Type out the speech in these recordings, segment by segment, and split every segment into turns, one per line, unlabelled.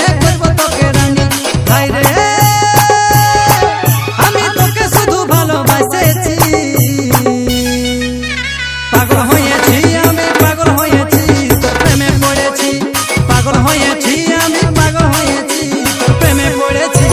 রে করব তোকে রানী। হায় রে আমি তোকে শুধু ভালোবাসেছি, পাগল হয়েছি আমি, পাগল হয়েছি তোর প্রেমে পড়েছি, পাগল হয়েছি আমি, পাগল হয়েছি তোর প্রেমে পড়েছি।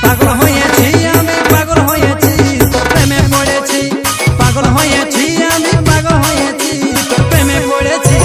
পাগল হয়েছি আমি, পাগল হয়েছি তোর প্রেমে পড়েছি, পাগল হয়েছি আমি, পাগল হয়েছি তোর প্রেমে পড়েছি।